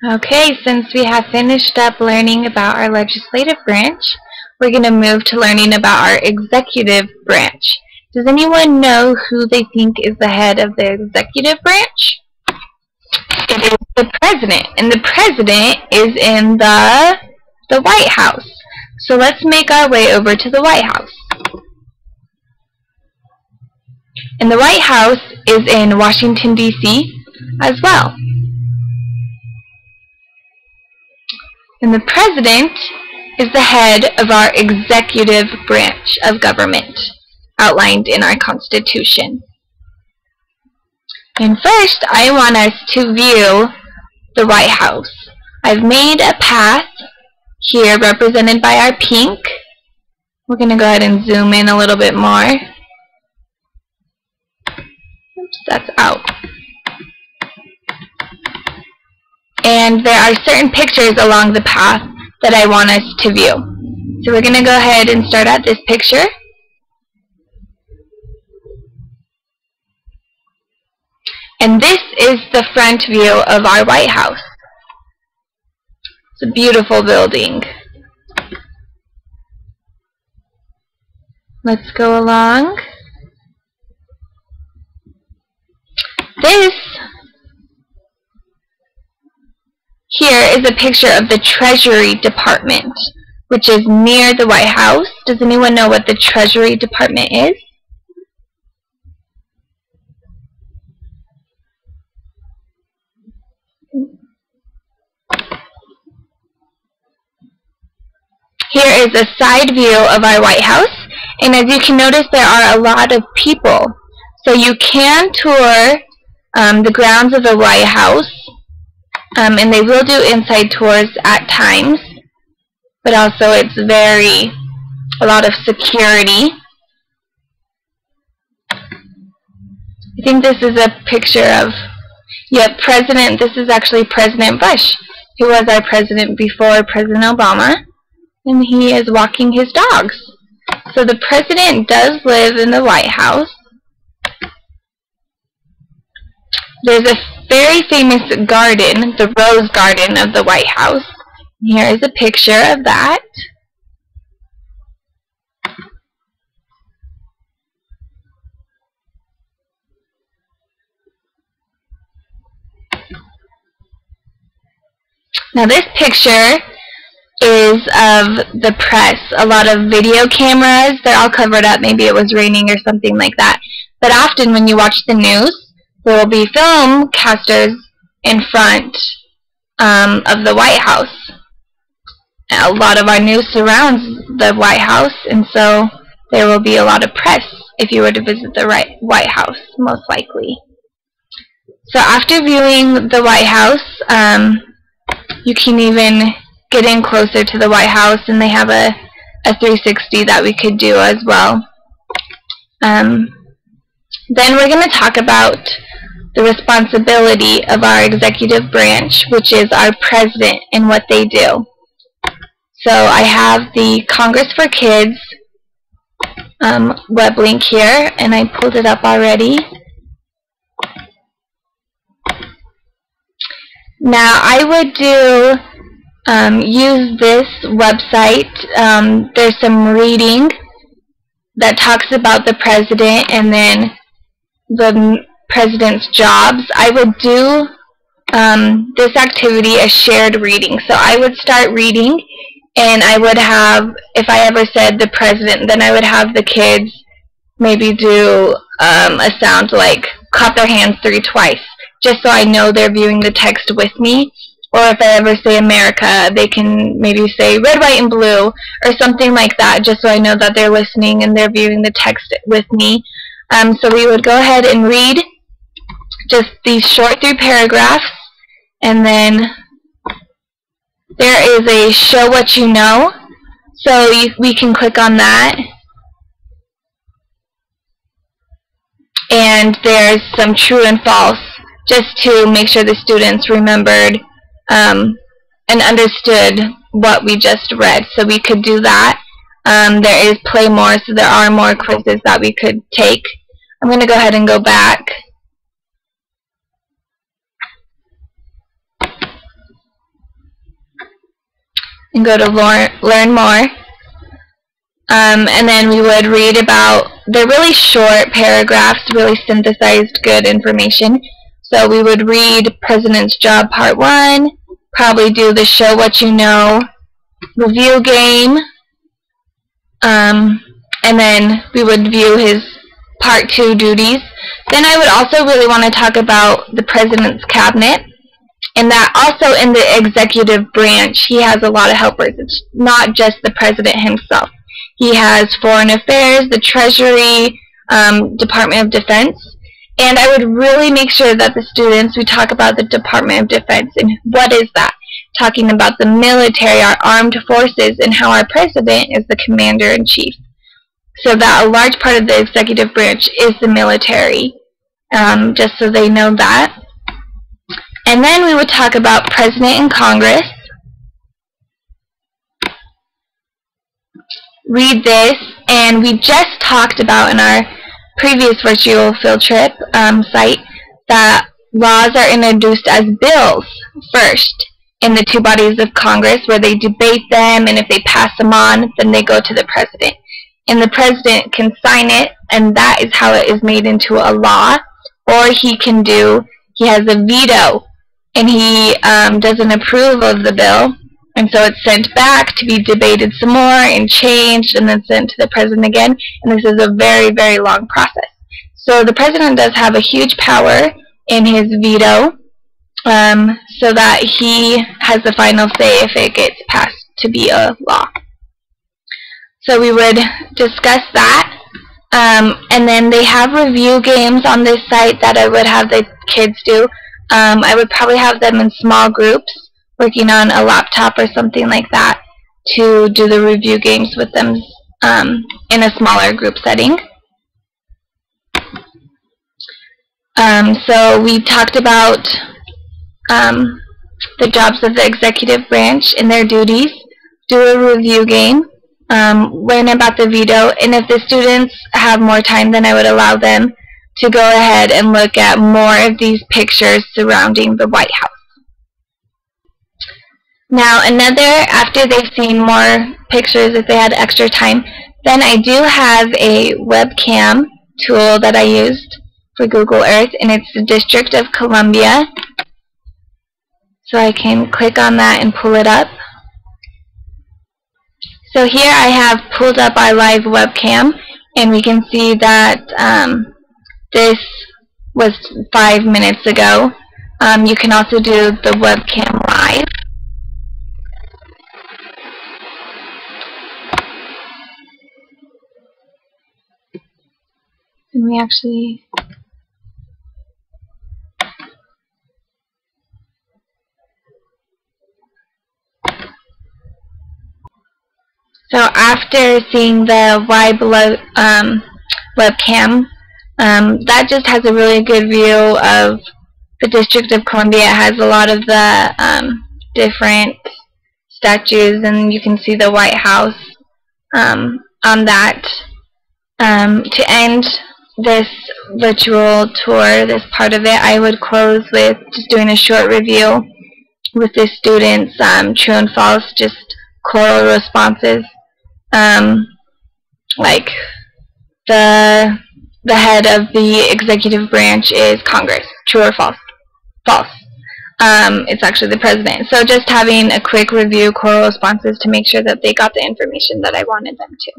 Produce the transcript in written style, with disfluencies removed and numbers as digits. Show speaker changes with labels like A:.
A: Okay, since we have finished up learning about our legislative branch, we're going to move to learning about our executive branch. Does anyone know who they think is the head of the executive branch? It is the president, and the president is in the White House. So let's make our way over to the White House. And the White House is in Washington, D.C. as well. And the president is the head of our executive branch of government, outlined in our Constitution. And first, I want us to view the White House. I've made a path here represented by our pink. We're going to go ahead and zoom in a little bit more. Oops, that's out. And there are certain pictures along the path that I want us to view. So we're going to go ahead and start at this picture. And this is the front view of our White House. It's a beautiful building. Let's go along. This here is a picture of the Treasury Department, which is near the White House. Does anyone know what the Treasury Department is? Here is a side view of our White House, and as you can notice, there are a lot of people. So you can tour the grounds of the White House, and they will do inside tours at times, but also it's a lot of security. I think this is a picture of, this is actually President Bush, who was our president before President Obama, and he is walking his dogs. So the president does live in the White House. There's a very famous garden, the Rose Garden of the White House. Here is a picture of that. Now this picture is of the press. A lot of video cameras, they're all covered up. Maybe it was raining or something like that. But often when you watch the news, there will be film casters in front of the White House. A lot of our news surrounds the White House, and so there will be a lot of press if you were to visit the White House, most likely. So after viewing the White House, you can even get in closer to the White House, and they have a 360 that we could do as well. Then we're going to talk about the responsibility of our executive branch, which is our president and what they do. So I have the Congress for Kids web link here, and I pulled it up already. Now I would use this website. There's some reading that talks about the president and then the president's jobs. I would do this activity as shared reading. So I would start reading, and I would have, if I ever said the president, then I would have the kids maybe do a sound like clap their hands 3 times, just so I know they're viewing the text with me. Or if I ever say America, they can maybe say red, white, and blue, or something like that, just so I know that they're listening and they're viewing the text with me. So we would go ahead and read just these short 3 paragraphs, and then there is a show what you know, so we can click on that, and there's some true and false, just to make sure the students remembered and understood what we just read. So we could do that. There is Play More, so there are more quizzes that we could take. I'm going to go ahead and go back. and go to learn more. And then we would read about, they're really short paragraphs, really synthesized good information. So we would read President's Job Part 1, probably do the Show What You Know review game, and then we would view his Part 2 duties. Then I would also really want to talk about the President's Cabinet, and that also in the executive branch he has a lot of helpers. It's not just the President himself. He has Foreign Affairs, the Treasury, Department of Defense, and I would really make sure that the students, we talk about the Department of Defense and what is that? Talking about the military, our armed forces, and how our President is the Commander-in-Chief. So that a large part of the executive branch is the military, just so they know that. And then we would talk about President and Congress. Read this, and we just talked about in our previous virtual field trip site that laws are introduced as bills first in the two bodies of Congress, where they debate them, and if they pass them on, then they go to the President. And the President can sign it, and that is how it is made into a law. Or he has a veto, and he doesn't approve of the bill, and so it's sent back to be debated some more and changed and then sent to the President again, and this is a very, very long process. So the President does have a huge power in his veto, so that he has the final say if it gets passed to be a law. So we would discuss that, and then they have review games on this site that I would have the kids do. I would probably have them in small groups, working on a laptop or something like that, to do the review games with them in a smaller group setting. So we talked about the jobs of the executive branch and their duties, do a review game, learn about the veto, and if the students have more time, then I would allow them to go ahead and look at more of these pictures surrounding the White House. Now after they've seen more pictures, if they had extra time, then I do have a webcam tool that I used for Google Earth, and it's the District of Columbia. So I can click on that and pull it up. So here I have pulled up our live webcam, and we can see that this was 5 minutes ago. You can also do the webcam live. And we actually... So after seeing the live webcam, that just has a really good view of the District of Columbia. It has a lot of the different statues, and you can see the White House on that. To end this virtual tour, this part of it, I would close with just doing a short review with the students, true and false, just choral responses. Like the head of the executive branch is Congress. True or false? False. It's actually the President. So just having a quick review, choral responses, to make sure that they got the information that I wanted them to.